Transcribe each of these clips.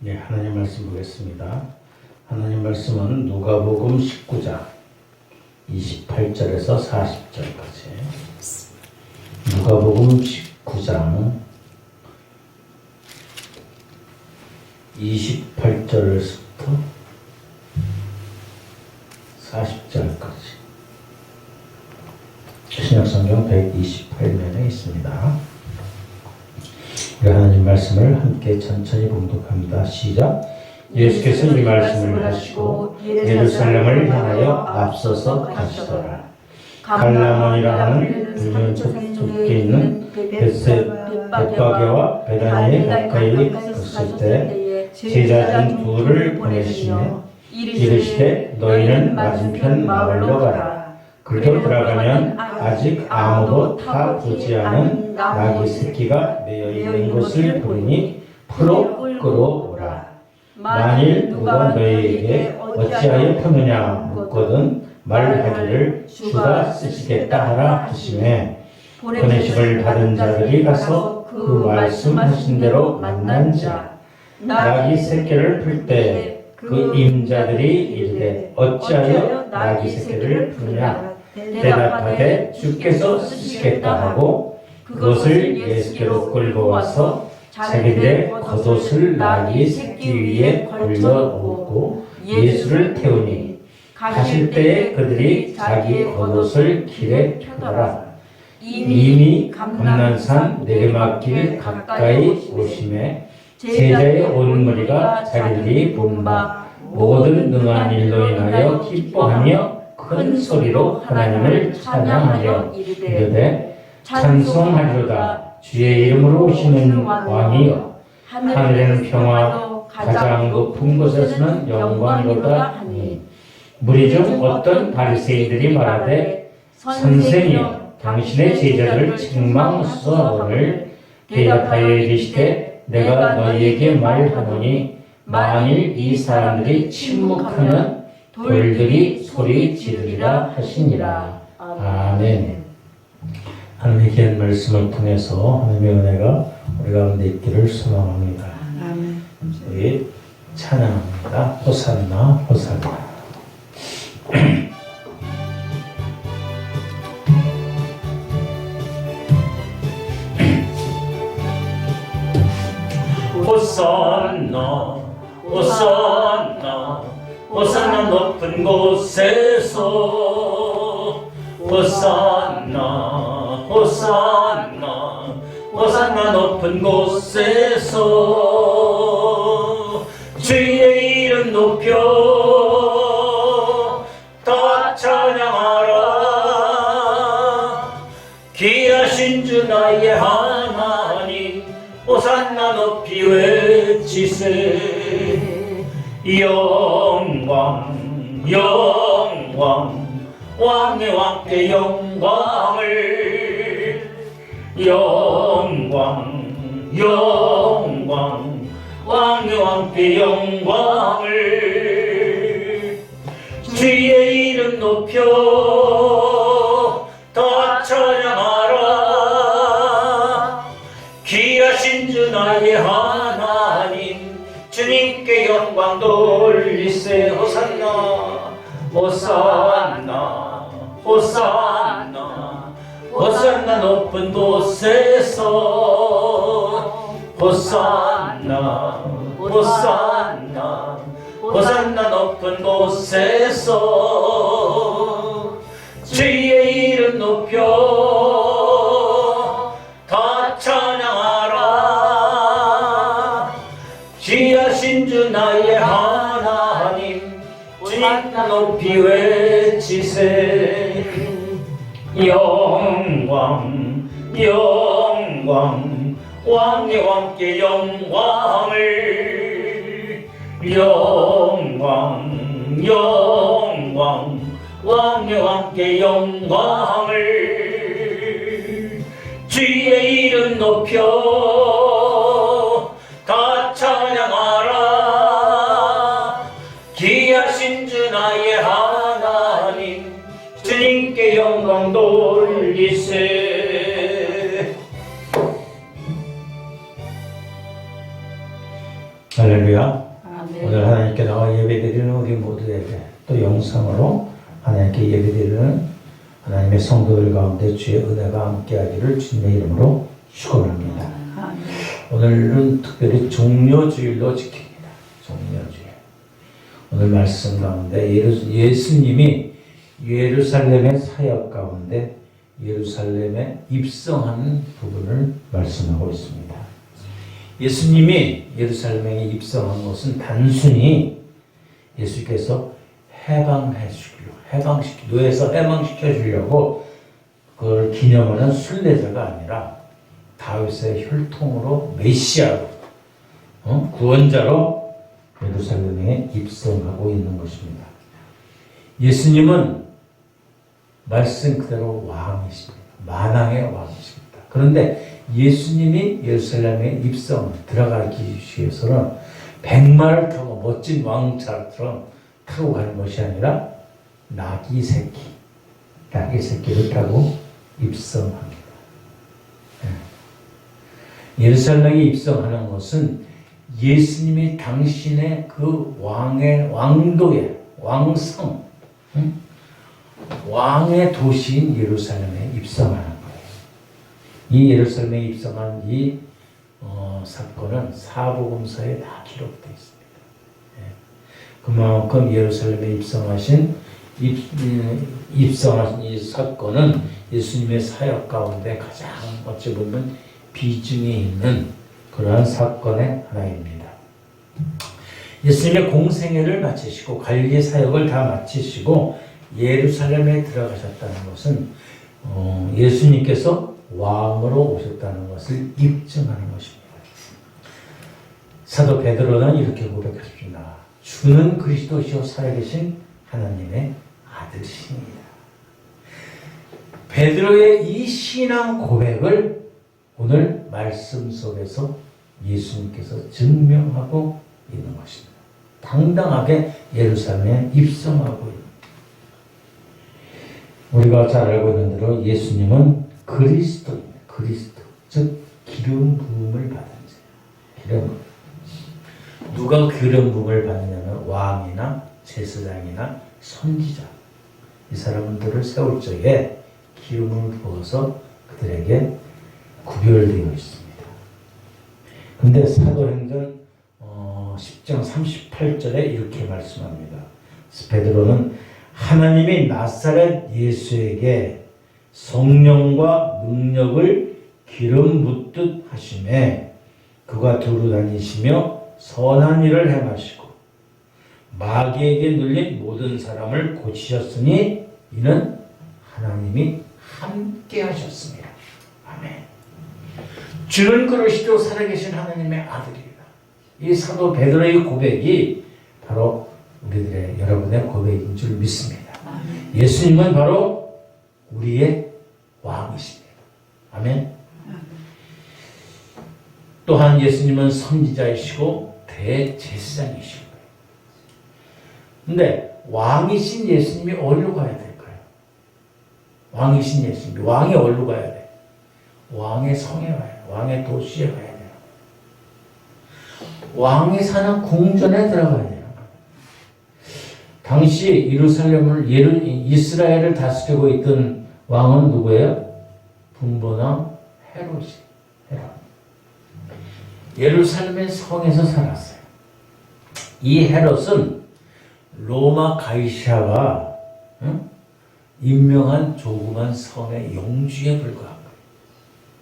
네, 하나님 말씀 보겠습니다. 하나님 말씀은 누가복음 19장 28절에서 40절까지. 누가복음 19장 28절에서부터 40절까지. 신약성경 128면에 있습니다. 우리 하나님 말씀을 함께 천천히 봉독합니다. 시작. 예수께서 이 말씀을 하시고 예루살렘을 향하여 앞서서 가시더라. 갈라몬이라 하는 불륜 숲에 있는 벳바게와 베다니에 가까이 갔을 때 제자진 둘을 보내시며 이르시되 너희는 맞은편 마을로 가라. 그리고 들어가면 아직 아무도 타 보지 않은 나귀 새끼가 매여 있는 것을 보니 풀어 끌어오라. 만일 누가 너희에게 어찌하여 푸느냐 묻거든 말하기를 주가 쓰시겠다 하라 하시매 보내심을 받은 자들이 가서 그 말씀하신 대로 만난 자 나귀 새끼를 풀 때 그 임자들이 이르되 어찌하여 나귀 새끼를 푸느냐 대답하되 주께서 쓰시겠다 하고 그것을 예수께로 끌고 와서 자기들의 겉옷을 나귀 새끼 위에 걸러놓고 예수를 태우니 가실 때에 그들이 자기 겉옷을 길에 펴더라. 이미 감난산 내리막길 가까이 오심에 제자의 온 무리가 자기들이 본 바 모든 능한 일로 인하여 기뻐하며 큰 소리로 하나님을 찬양하여 이르되 찬송하리로다. 주의 이름으로 오시는 왕이여 하늘에는 평화 가장 높은 곳에서는 영광이로다 하니 무리 중 어떤 바리새인들이 말하되 선생이여 당신의 제자들을 책망하소서오늘 대답하여 이르시되 내가 너희에게 말하노니 만일 이 사람들이 침묵하면 돌들이 소리 지르리라 하시니라. 아멘. 하나님의 귀한 말씀을 통해서 하나님의 은혜가 우리 가운데 있기를 소망합니다. 아멘. 우리 찬양합니다. 호산나 호산나. 호산나 호산나 호산나 높은 곳에서 호산나 호산나 호산나 높은 곳에서 주의 이름 높여 다 찬양하라. 귀하신 주 나의 하나님 호산나 높이 외치세. 영광 영광 왕의 왕께 영광을 영광 영광 왕의 왕께 영광을 주의 이름 높여 다 찬양하라. 귀하신 주 나의 하나님 주님께 영광 돌리세. 호산나 호산나 호산나 호산나 높은 곳에서 호산나 호산나 호산나 높은 곳에서 주의 이름 높여 다 찬양하라. 귀하신 주 나의 하나님 주님 높이 외치세. 영광 영광 왕의 왕께 영광을 영광 영광 왕의 왕께 영광을 주의 이름 높여 다 찬양하라. 귀하신 주 나의 하나님 주님께 영광 돌리세. 할렐루야. 아멘. 오늘 하나님께 나와 예배드리는 우리 모두에게 또 영상으로 하나님께 예배드리는 하나님의 성도들 가운데 주의 은혜가 함께하기를 주님의 이름으로 축원합니다. 아멘. 오늘은 특별히 종려주일로 지킵니다. 종려주일. 오늘 말씀 가운데 예수님이 예루살렘의 사역 가운데 예루살렘에 입성하는 부분을 말씀하고 있습니다. 예수님이 예루살렘에 입성한 것은 단순히 예수께서 노예에서 해방시켜 주려고 그걸 기념하는 순례자가 아니라 다윗의 혈통으로 메시아로 구원자로 예루살렘에 입성하고 있는 것입니다. 예수님은 말씀 그대로 왕이십니다. 만왕의 왕이십니다. 그런데 예수님이 예루살렘에 들어가기 위해서는 백마를 타고 멋진 왕처럼 타고 가는 것이 아니라 나귀 새끼를 타고 입성합니다. 예루살렘에 입성하는 것은 예수님이 당신의 그 왕도의 왕성, 왕의 도시인 예루살렘에 입성하는 거예요. 이 예루살렘에 입성한 이 사건은 사복음서에 다 기록되어 있습니다. 그만큼 예루살렘에 입성하신 이 사건은 예수님의 사역 가운데 가장 어찌 보면 비중이 있는 그러한 사건의 하나입니다. 예수님의 공생애를 마치시고 관리 사역을 다 마치시고 예루살렘에 들어가셨다는 것은 예수님께서 왕으로 오셨다는 것을 입증하는 것입니다. 사도 베드로는 이렇게 고백했습니다. 주는 그리스도시요 살아계신 하나님의 아들이십니다. 베드로의 이 신앙 고백을 오늘 말씀 속에서 예수님께서 증명하고 있는 것입니다. 당당하게 예루살렘에 입성하고 있는. 우리가 잘 알고 있는 대로 예수님은 그리스도입니다. 그리스도, 즉 기름 부음을 받은 자예요. 누가 기름 부음을 받느냐면 왕이나 제사장이나 선지자, 이 사람들을 세울 적에 기름을 부어서 그들에게 구별되어 있습니다. 근데 사도행전 10장 38절에 이렇게 말씀합니다. 베드로는 하나님이 나사렛 예수에게 성령과 능력을 기름 붓듯 하심에 그가 두루 다니시며 선한 일을 행하시고 마귀에게 눌린 모든 사람을 고치셨으니 이는 하나님이 함께 하셨습니다. 아멘. 주는 그러시도 살아계신 하나님의 아들이다. 이 사도 베드로의 고백이 바로 우리들의 여러분의 고백인 줄 믿습니다. 아멘. 예수님은 바로 우리의 왕이십니다. 아멘. 또한 예수님은 선지자이시고 대제사장이시고. 근데 왕이신 예수님이 어디로 가야 될까요? 왕이신 예수님이 왕이 어디로 가야 돼? 왕의 성에 가야 돼. 왕의 도시에 가야 돼요. 왕이 사는 궁전에 들어가야 돼요. 당시 이스라엘을 다스리고 있던 왕은 누구예요? 분보왕 헤롯이. 예루살렘의 성에서 살았어요. 이 헤롯은 로마 가이사가 임명한 조그만 성의 영주에 불과한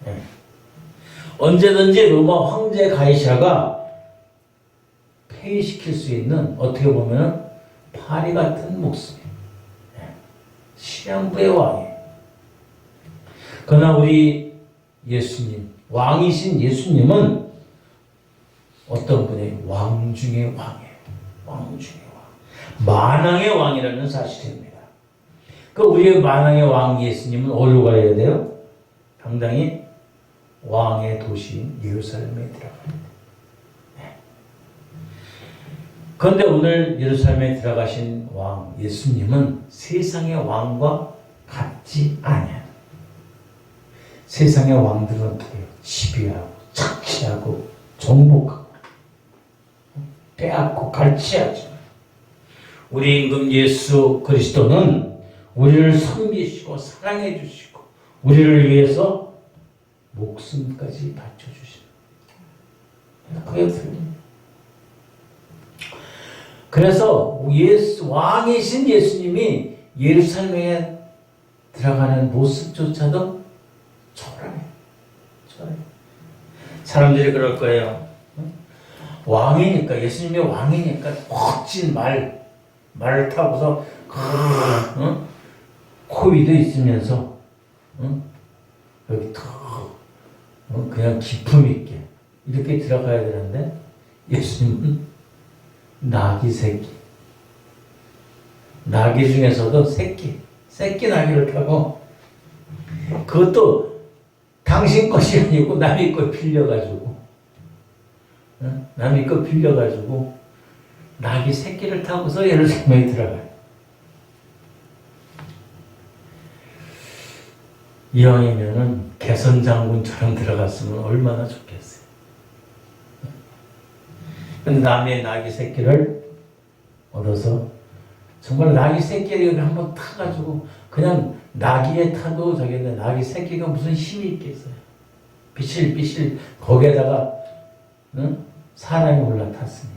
거예요. 언제든지 로마 황제 가이사가 폐위시킬 수 있는, 어떻게 보면 파리 같은 목숨이에요. 시한부의 왕이에요. 그러나 우리 예수님, 왕이신 예수님은 어떤 분이 왕 중의 왕이에요. 왕 중의 왕. 만왕의 왕이라는 사실입니다. 그 우리의 만왕의 왕 예수님은 어디로 가야 돼요? 당당히 왕의 도시인 예루살렘에 들어가야 돼요. 그런데 오늘 예루살렘에 들어가신 왕 예수님은 세상의 왕과 같지 않아요. 세상의 왕들은 어떻게 해요? 지배하고 착취하고 정복하고 빼앗고 갈취하지. 우리 임금 예수 그리스도는 우리를 섬기시고 사랑해 주시고 우리를 위해서 목숨까지 바쳐주십니다. 그게 틀립니다. 그래서 왕이신 예수님이 예루살렘에 들어가는 모습조차도 초라해요. 사람들이 그럴 거예요. 왕이니까, 예수님이 왕이니까 멋진 말을 타고서 코 위도 있으면서 여기 더 그냥 기품 있게 이렇게 들어가야 되는데 예수님은 나귀 새끼, 나귀 중에서도 새끼 나귀를 타고, 그것도 당신 것이 아니고 남의 것 빌려가지고 나귀 새끼를 타고서 예루살렘에 들어가요. 이왕이면은 개선 장군처럼 들어갔으면 얼마나 좋겠어요. 근데 남의 나귀 새끼를 얻어서 정말 나귀 새끼를 한번 타가지고, 그냥 나귀에 타도 저기인데 나귀 새끼가 무슨 힘이 있겠어요. 비실비실 거기에다가 사람이 올라탔으니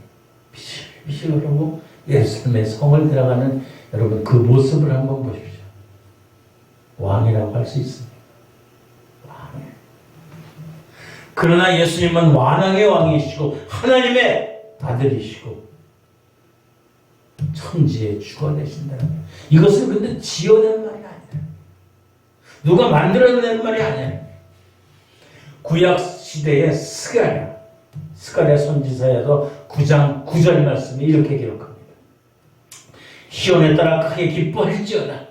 비실비실 그러고 예루살렘의 성을 들어가는 여러분 그 모습을 한번 보십시오. 왕이라고 할 수 있습니다. 왕. 그러나 예수님은 완왕의 왕이시고 하나님의 아들이시고 천지의 주가 되신다는 거예요. 이것은 근데 지어낸 말이 아니에요. 누가 만들어낸 말이 아니에요. 구약 시대의 스가랴 선지서에서 9장 9절 말씀이 이렇게 기록합니다. 시온에 따라 크게 기뻐할지어다.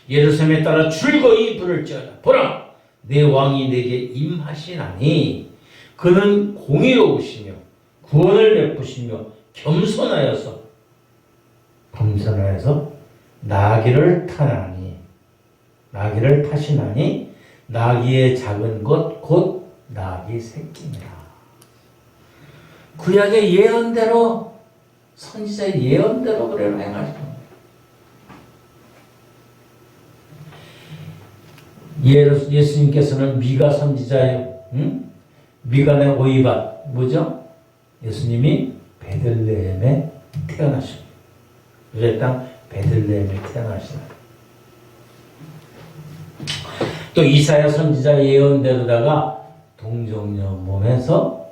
예루살렘에 따라 즐거이 부를지어다. 보라, 내 왕이 내게 임하시나니 그는 공의로우시며 구원을 베푸시며 겸손하여서 나귀를 타시나니 나귀의 작은 것 곧 나귀 새끼니라. 구약의 예언대로, 선지자의 예언대로 그래로 행하시는 겁니다. 예수님께서는 미가 선지자의 미간의 오이밭 뭐죠? 예수님이 베들레헴에 태어나십니다. 유대 땅 베들레헴에 태어나시나요? 또 이사야 선지자 예언대로다가 동정녀 몸에서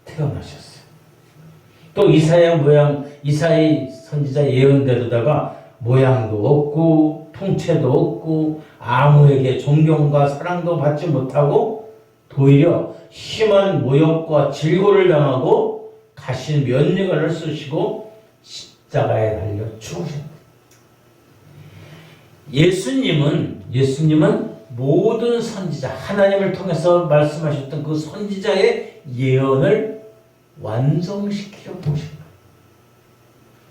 태어나셨어요. 또 이사야 선지자 예언대로다가 모양도 없고 통체도 없고 아무에게 존경과 사랑도 받지 못하고 도리어 심한 모욕과 질고를 당하고 가신 면류관을 쓰시고 십자가에 달려 죽으셨다. 예수님은 모든 선지자, 하나님을 통해서 말씀하셨던 그 선지자의 예언을 완성시키려 오신 거예요.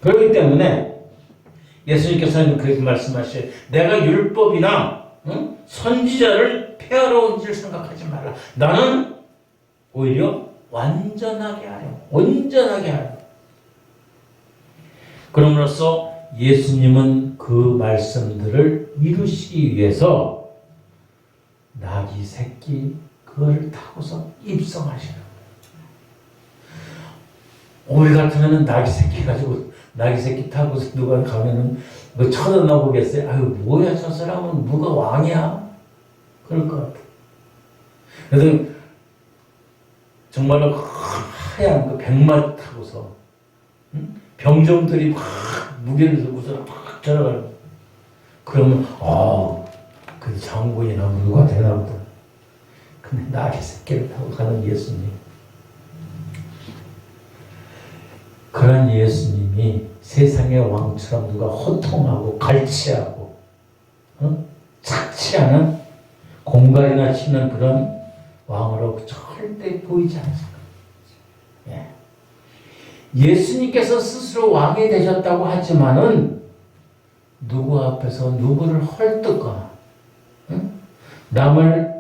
그렇기 때문에 예수님께서는 그렇게 말씀하셔요. 내가 율법이나 선지자를 폐하러 온 줄 생각하지 말라. 나는 오히려 온전하게 하려. 그럼으로써 예수님은 그 말씀들을 이루시기 위해서 나귀 새끼 그거를 타고서 입성하시는 거예요. 우리 같으면은 나귀 새끼 타고서 누가 가면은 뭐 쳐다보겠어요? 아유 뭐야 저 사람은 누가 왕이야? 그럴 것 같아. 그래서 정말로 하얀 그 백마 타고서 병정들이 막 무게를 들고서 막 들어가는. 그러면 그 장군이나 누가 되나 보다. 근데 나귀 새끼를 타고 가는 예수님. 그런 예수님이 세상의 왕처럼 누가 호통하고 갈취하고 착취하는 공갈이나 치는 그런 왕으로 절대 보이지 않습니다. 예. 예수님께서 스스로 왕이 되셨다고 하지만은 누구 앞에서 누구를 헐뜯거나 남을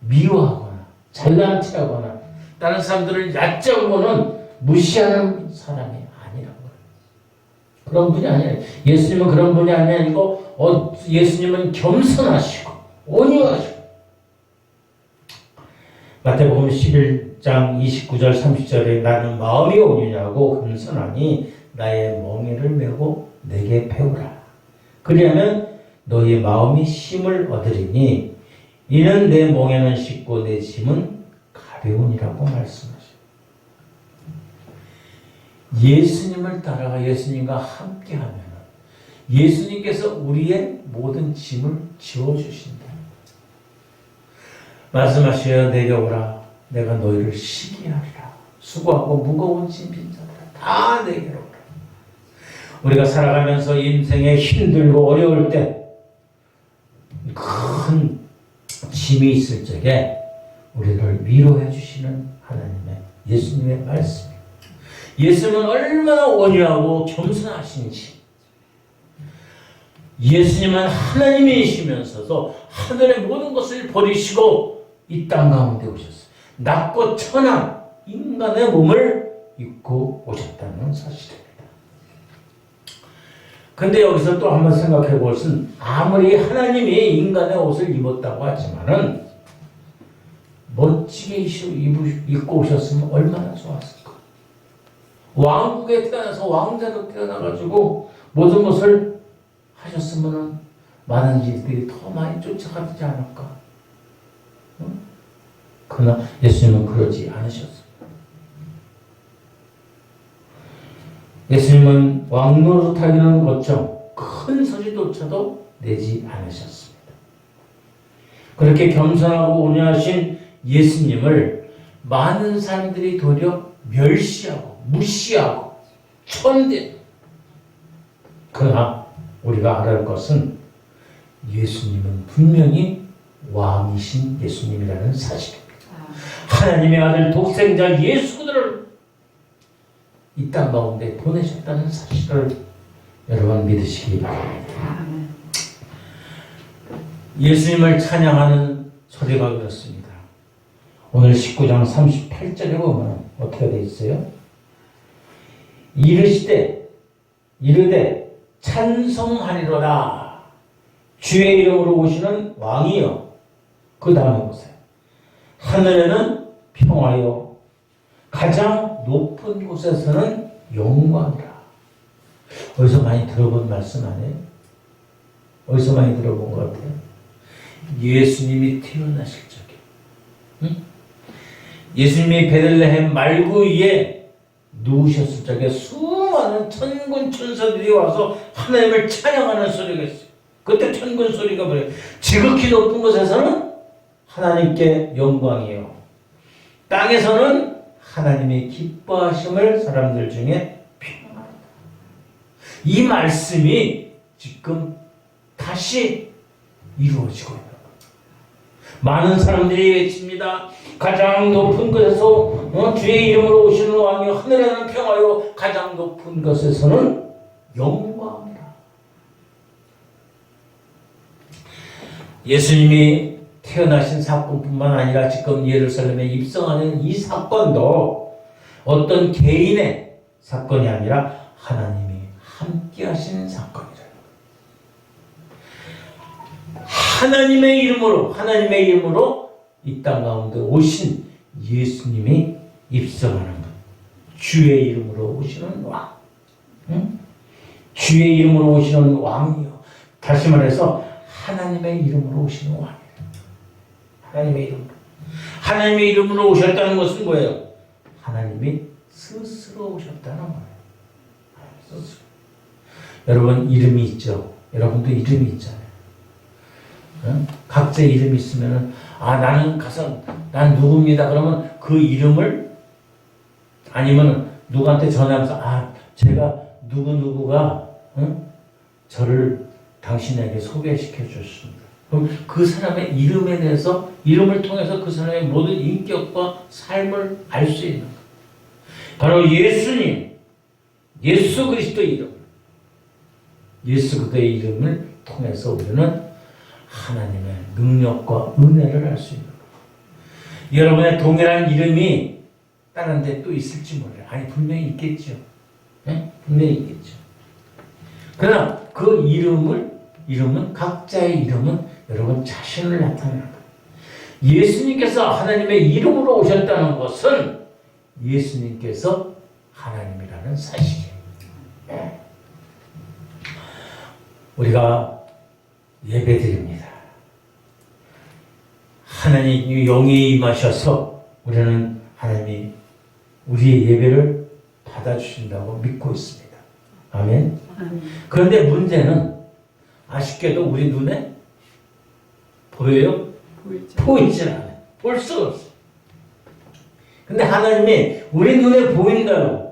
미워하거나 잘난 체하거나 다른 사람들을 얕잡고는 무시하는 사람이 아니라고. 그런 분이 아니에요. 예수님은 그런 분이 아니고 예수님은 겸손하시고 온유하시고. 마태복음 11장 29절 30절에 나는 마음이 온유하고 겸손하니 나의 멍에를 메고 내게 배우라. 그리하면 너희 마음이 쉼을 얻으리니 이는 내 멍에는 쉽고 내 짐은 가벼우니라고 말씀하십니다. 예수님을 따라가 예수님과 함께하면 예수님께서 우리의 모든 짐을 지어주신다. 말씀하시어 내게 오라 내가 너희를 쉬게 하리라. 수고하고 무거운 짐진 자들아 다 내게로 오라. 우리가 살아가면서 인생에 힘들고 어려울 때 큰 짐이 있을 적에 우리를 위로해 주시는 하나님의 예수님의 말씀입니다. 예수님은 얼마나 온유하고 겸손하신지. 예수님은 하나님이시면서도 하늘의 모든 것을 버리시고 이 땅 가운데 오셨어요. 낮고 천한 인간의 몸을 입고 오셨다는 사실입니다. 근데 여기서 또 한번 생각해 볼 것은 아무리 하나님이 인간의 옷을 입었다고 하지만은 멋지게 입고 오셨으면 얼마나 좋았을까. 왕국에 태어나서 왕자로 태어나가지고 모든 것을 하셨으면 많은 일들이 더 많이 쫓아가지 않을까. 응? 그러나 예수님은 그러지 않으셨습니다. 예수님은 왕노릇하기는 거쳐 큰 소리조차도 내지 않으셨습니다. 그렇게 겸손하고 온유하신 예수님을 많은 사람들이 도리어 멸시하고 무시하고 천대. 그러나 우리가 알아야 할 것은 예수님은 분명히 왕이신 예수님이라는 사실입니다. 하나님의 아들 독생자 예수 그들을 이 땅 가운데 보내셨다는 사실을 여러분 믿으시기 바랍니다. 예수님을 찬양하는 소리가 그렇습니다. 오늘 19장 38절에 보면 어떻게 되어 있어요? 이르되 찬송하리로다 주의 이름으로 오시는 왕이여. 그 다음에 보세요. 하늘에는 평화요 가장 높은 곳에서는 영광이라. 어디서 많이 들어본 말씀 아니에요? 어디서 많이 들어본 것 같아요? 예수님이 태어나실 적에, 응? 예수님이 베들레헴 말구 위에 누우셨을 적에 수많은 천군 천사들이 와서 하나님을 찬양하는 소리가 있어요. 그때 천군 소리가 뭐예요? 지극히 높은 곳에서는 하나님께 영광이요, 땅에서는 하나님의 기뻐하심을 사람들 중에 평안하다. 이 말씀이 지금 다시 이루어지고 있는 겁니다. 많은 사람들이 외칩니다. 가장 높은 곳에서 주의 이름으로 오시는 왕이여 하늘에는 평화요 가장 높은 곳에서는 영광이라. 예수님이 태어나신 사건뿐만 아니라 지금 예루살렘에 입성하는 이 사건도 어떤 개인의 사건이 아니라 하나님이 함께 하시는 사건이래요. 하나님의 이름으로 이 땅 가운데 오신 예수님이 입성하는 것. 주의 이름으로 오시는 왕. 응? 주의 이름으로 오시는 왕이요. 다시 말해서 하나님의 이름으로 오시는 왕이에요. 하나님의 이름으로 오셨다는 것은 뭐예요? 하나님이 스스로 오셨다는 거예요. 스스로. 여러분 이름이 있죠? 여러분도 이름이 있잖아요. 응? 각자의 이름이 있으면은 나는 가서 난 누구입니다. 그러면 그 이름을 아니면 누구한테 전화하면서 제가 누구누구가 저를 당신에게 소개시켜 줬습니다. 그럼 그 사람의 이름에 대해서 이름을 통해서 그 사람의 모든 인격과 삶을 알 수 있는 거예요. 바로 예수님, 예수 그리스도의 이름, 예수 그리스도의 이름을 통해서 우리는 하나님의 능력과 은혜를 알 수 있는 거예요. 여러분의 동일한 이름이 다른 데 또 있을지 몰라요. 아니 분명히 있겠죠. 네? 분명히 있겠죠. 그러나 그 이름은 각자의 이름은 여러분 자신을 나타내는 거예요. 예수님께서 하나님의 이름으로 오셨다는 것은 예수님께서 하나님이라는 사실이에요. 네. 우리가 예배드립니다. 하나님이 영이 임하셔서 우리는 하나님이 우리의 예배를 받아주신다고 믿고 있습니다. 아멘. 그런데 문제는 아쉽게도 우리 눈에 보여요? 보이질 않아요. 볼 수가 없어요. 근데 하나님이 우리 눈에 보인다고.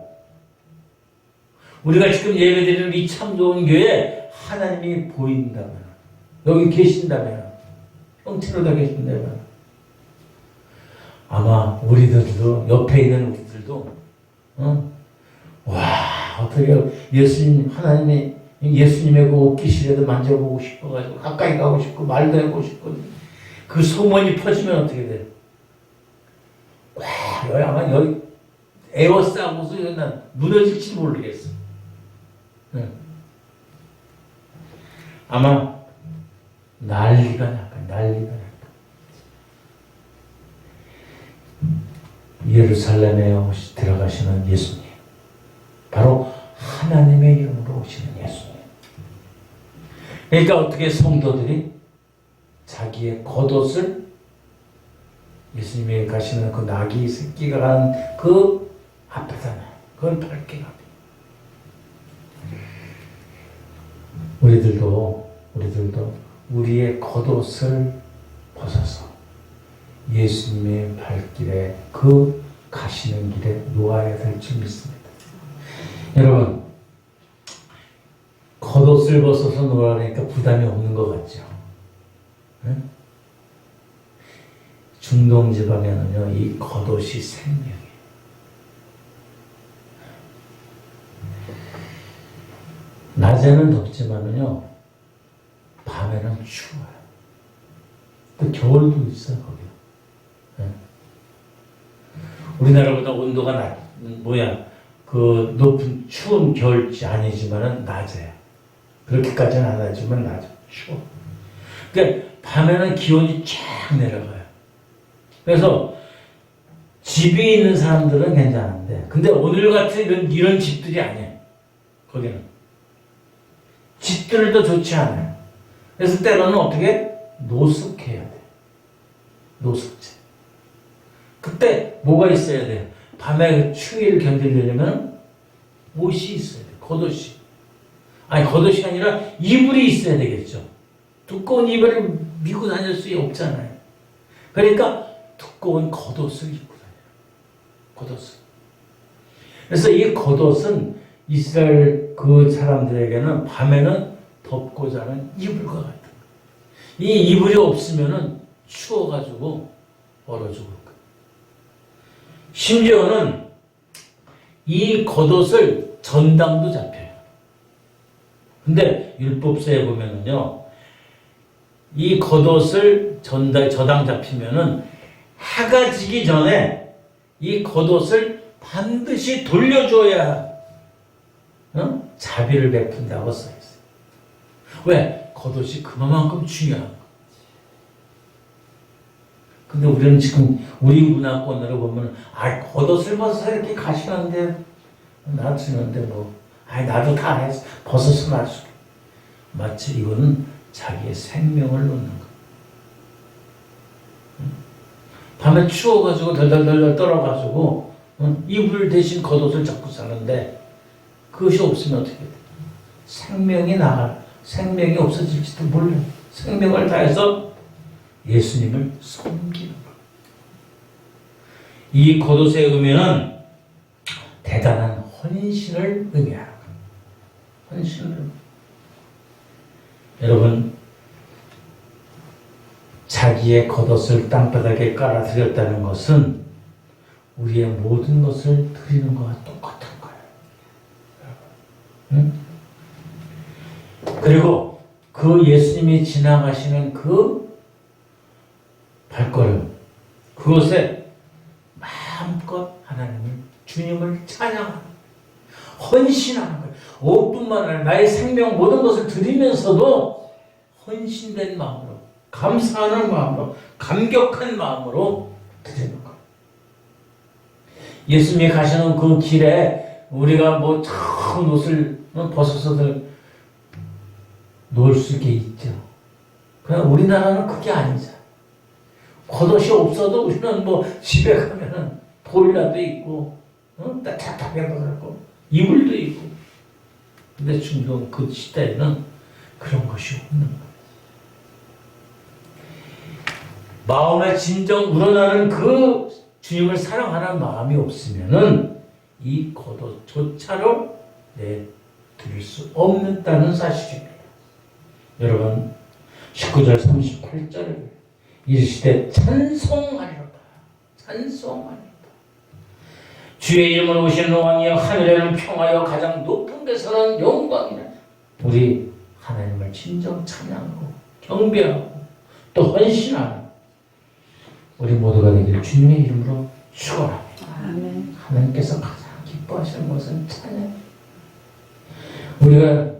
우리가 지금 예배드리는 이 참 좋은 교회에 하나님이 보인다면, 여기 계신다면, 형체로 다 계신다면, 아마 우리들도, 옆에 있는 우리들도, 와, 어떻게 하나님이 예수님의 그 옷깃이라도 만져보고 싶어가지고, 가까이 가고 싶고, 말도 해보고 싶고, 그 소문이 퍼지면 어떻게 돼요? 와, 여기 아마 여기 에워싸고서 난 무너질지 모르겠어. 아마 난리가 날까. 예루살렘에 들어가시는 예수님, 바로 하나님의 이름으로 오시는 예수님. 그러니까 어떻게 성도들이 자기의 겉옷을 예수님이 가시는 그 나귀 새끼가 간 그 앞에다가 그걸 밝게 합니다. 우리들도 우리의 겉옷을 벗어서 예수님의 발길에 그 가시는 길에 놓아야 될 줄 믿습니다. 여러분, 겉옷을 벗어서 놓으라니까 부담이 없는 것 같죠? 응? 중동 지방에는요, 이 겉옷이 생명이에요. 낮에는 덥지만은요, 밤에는 추워요. 또 겨울도 있어요, 거기. 네. 우리나라보다 온도가 그 높은 추운 겨울이 아니지만은 낮에요. 그렇게까지는 안 하지만 낮에 추워. 그러니까 밤에는 기온이 쫙 내려가요. 그래서 집이 있는 사람들은 괜찮은데, 근데 오늘 같은 이런 집들이 아니에요. 거기는. 집들도 좋지 않아요. 그래서 때로는 어떻게? 노숙해야 돼. 노숙제. 그때 뭐가 있어야 돼요? 밤에 추위를 견디려면 옷이 있어야 돼요. 겉옷이. 아니, 겉옷이 아니라 이불이 있어야 되겠죠. 두꺼운 이불을 미고 다닐 수 없잖아요. 그러니까 두꺼운 겉옷을 입고 다녀요. 겉옷을. 그래서 이 겉옷은 이스라엘 그 사람들에게는 밤에는 덮고 자는 이불과 같은 거예요. 이 이불이 없으면은 추워가지고 얼어 죽을 거예요. 심지어는 이 겉옷을 전당도 잡혀요. 근데 율법서에 보면은요, 이 겉옷을 저당 잡히면은 해가 지기 전에 이 겉옷을 반드시 돌려줘야 자비를 베푼다고 써있어요. 왜? 겉옷이 그만큼 중요한 거. 근데 우리는 지금 우리 문화권으로 보면 겉옷을 벗어서 이렇게 가시는데 놔주는데 나도 다 벗어서 놔줄게. 마치 이거는 자기의 생명을 놓는 거. 밤에 추워가지고 덜덜덜 떨어가지고 이불 대신 겉옷을 잡고 사는데 그것이 없으면 어떻게 돼? 생명이 없어질지도 몰라요. 생명을 다해서 예수님을 섬기는 것. 이 겉옷의 의미는 대단한 헌신을 의미하는 것. 헌신을. 여러분, 자기의 겉옷을 땅바닥에 깔아드렸다는 것은 우리의 모든 것을 드리는 것과 똑같은 거예요. 응? 그리고 그 예수님이 지나가시는 그 발걸음, 그것에 막 마음껏 하나님을 주님을 찬양하는 헌신하는 거예요. 옷뿐만 아니라 나의 생명 모든 것을 드리면서도 헌신된 마음으로 감사하는 마음으로 감격한 마음으로 드리는 거예요. 예수님이 가시는 그 길에 우리가 뭐 좋은 옷을 벗어서들 놓을 수 있죠. 그러나 우리나라는 그게 아니잖아. 겉옷이 없어도 우리는 뭐 집에 가면은 보일러도 있고, 따뜻하게 먹고, 이불도 있고. 근데 중동 그 시대에는 그런 것이 없는 거예요. 마음에 진정 우러나는 그 주님을 사랑하는 마음이 없으면은 이 겉옷조차로 드릴 수 없는다는 사실입니다. 여러분 19절 38절을 이르시되 찬송하리로다. 찬송하리로다. 주의 이름으로 오시는 왕이여 하늘에는 평화여 가장 높은 데서는 영광이라. 우리 하나님을 진정 찬양하고 경배하고 또 헌신하는 우리 모두가 되기를 주님의 이름으로 축원합니다. 아멘. 하나님께서 가장 기뻐하시는 것은 찬양. 우리가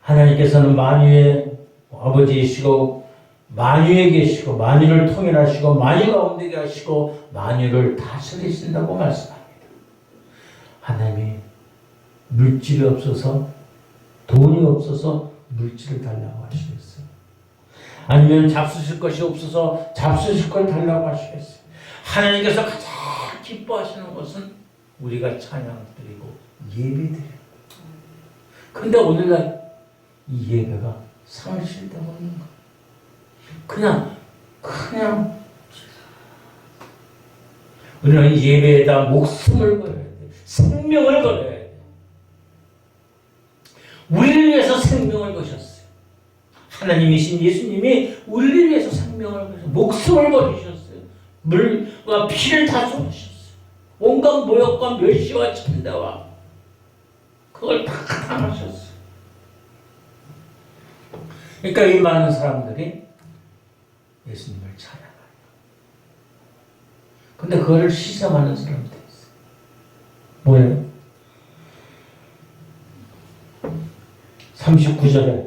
하나님께서는 만유의 아버지이시고 만유에 계시고 만유를 통일하시고 만유 가운데 계시고 만유를 다스리신다고 말씀합니다. 하나님이 물질이 없어서 돈이 없어서 물질을 달라고 하시겠어요? 아니면 잡수실 것이 없어서 잡수실 걸 달라고 하시겠어요? 하나님께서 가장 기뻐하시는 것은 우리가 찬양 드리고 예배 드리는 거예요. 근데 오늘날 이 예배가 상실되고 있는 거예요. 그냥 우리는 예배에다 목숨을 걸어야 돼. 생명을 걸어야 돼. 우리를 위해서 생명을 거셨어요. 하나님이신 예수님이 우리를 위해서 생명을 거셨어요. 목숨을 버리셨어요. 물과 피를 다 쏟으셨어요. 온갖 모욕과 멸시와 천대와 그걸 다 당하셨어요. 그러니까 이 많은 사람들이 예수님을 찬양해요. 근데 그거를 시샘하는 사람들이 있어요. 뭐예요? 39절에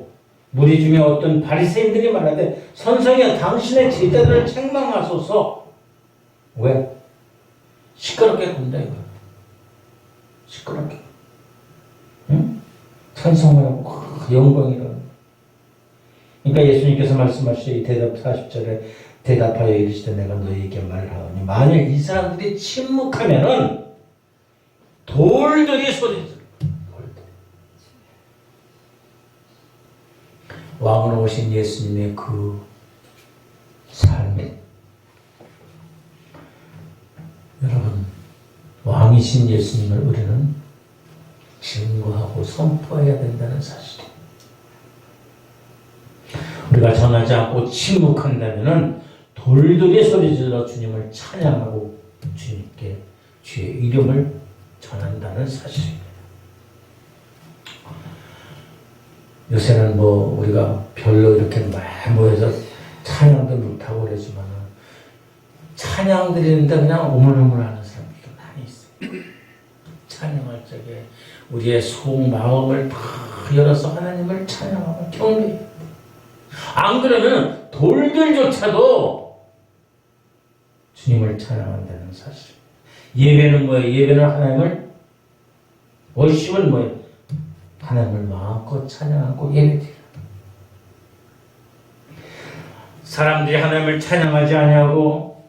무리 중에 어떤 바리새인들이 말하되 선생이여 당신의 제자들을 책망하소서. 왜? 시끄럽게 군다 이거야. 시끄럽게. 응? 찬송을 하고 영광이라고. 그러니까 예수님께서 말씀하시되 대답 40절에 대답하여 이르시되 내가 너희에게 말하오니 만일 이 사람들이 침묵하면은 돌들이 소리지르. 왕으로 오신 예수님의 그 삶에 여러분 왕이신 예수님을 우리는 증거하고 선포해야 된다는 사실입니다. 우리가 전하지 않고 침묵한다면은 돌들이 소리질러 주님을 찬양하고 주님께 주의 이름을 전한다는 사실입니다. 요새는 뭐 우리가 별로 이렇게 많이 모여서 찬양도 못하고 그러지만 찬양 드리는데 그냥 오물오물하는 사람들도 많이 있어요. 찬양할 적에 우리의 속 마음을 다 열어서 하나님을 찬양하고 경배해요. 안 그러면 돌들조차도 주님을 찬양한다는 사실. 예배는 뭐예요? 예배는 하나님을 월십은 뭐예요? 하나님을 마음껏 찬양하고 예배드려. 사람들이 하나님을 찬양하지 아니하고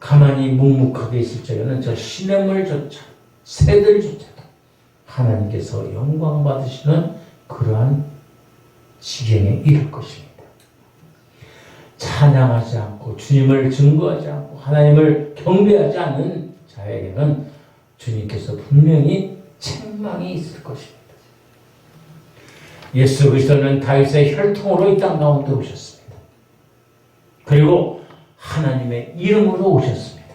가만히 묵묵하게 있을 적에는 저 시냇물조차 새들조차도 하나님께서 영광 받으시는 그러한 지경에 이를 것입니다. 찬양하지 않고 주님을 증거하지 않고 하나님을 경배하지 않는 자에게는 주님께서 분명히 책망이 있을 것입니다. 예수 그리스도는 다윗의 혈통으로 이 땅 가운데 오셨습니다. 그리고 하나님의 이름으로 오셨습니다.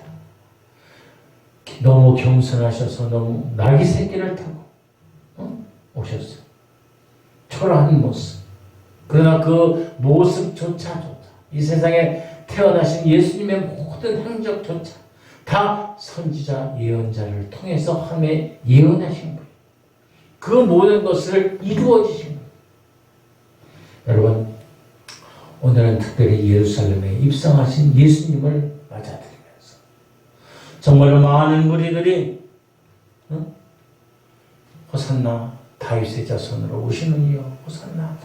너무 겸손하셔서 너무 나귀 새끼를 타고 오셨어요. 초라한 모습. 그러나 그 모습조차 이 세상에 태어나신 예수님의 모든 어떤 행적조차 다 선지자 예언자를 통해서 하나님의 예언하신 거예요. 그 모든 것을 이루어지신 거예요. 여러분, 오늘은 특별히 예루살렘에 입성하신 예수님을 맞아들이면서 정말로 많은 무리들이 호산나 다윗의 자손으로 오시는 이여 호산나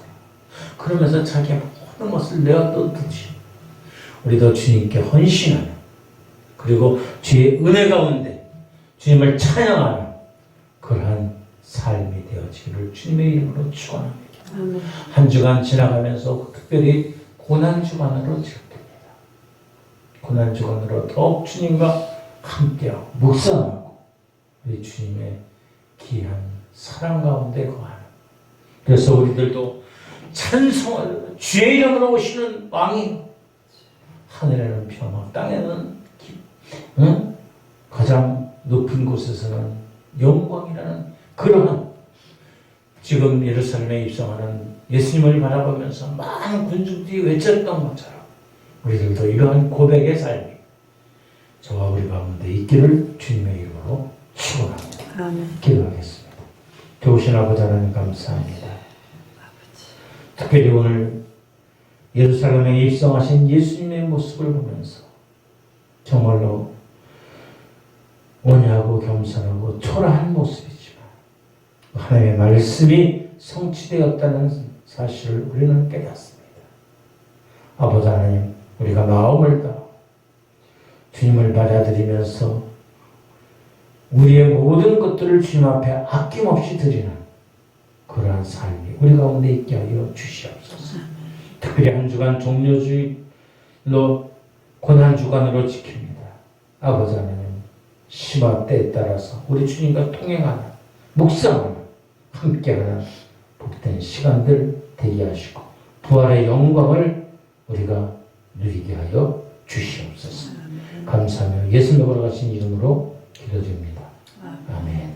그러면서 자기의 모든 것을 내어놓듯이 우리도 주님께 헌신하는, 그리고 주의 은혜 가운데 주님을 찬양하는 그러한 삶이 되어지기를 주님의 이름으로 축원합니다. 한 주간 지나가면서 특별히 고난주간으로 지급됩니다. 고난주간으로 더욱 주님과 함께하고 묵상하고 우리 주님의 귀한 사랑 가운데 거하는, 그래서 우리들도 찬송을 주의 이름으로 오시는 왕이 하늘에는 평화 땅에는 가장 높은 곳에서는 영광이라는 그러한, 지금 예루살렘에 입성하는 예수님을 바라보면서 많은 군중들이 외쳤던 것처럼 우리들도 이러한 고백의 삶이 저와 우리 가운데 있기를 주님의 이름으로 축원합니다. 기도하겠습니다. 좋으신 아버지 하나님 감사합니다. 특별히 오늘 예루살렘에 입성하신 예수님의 모습을 보면서 정말로 온유하고 겸손하고 초라한 모습이지만 하나님의 말씀이 성취되었다는 사실을 우리는 깨닫습니다. 아버지 하나님, 우리가 마음을 다하고 주님을 받아들이면서 우리의 모든 것들을 주님 앞에 아낌없이 드리는 그러한 삶이 우리 가운데 있게 하여 주시옵소서. 특별히 한 주간 종료주일로 고난주간으로 지킵니다. 아버지 하나님, 시와 때에 따라서 우리 주님과 통행하는, 묵상하는, 함께하는 복된 시간들 되게 하시고 부활의 영광을 우리가 누리게 하여 주시옵소서. 감사하며 예수님으로 가신 이름으로 기도드립니다. 아멘.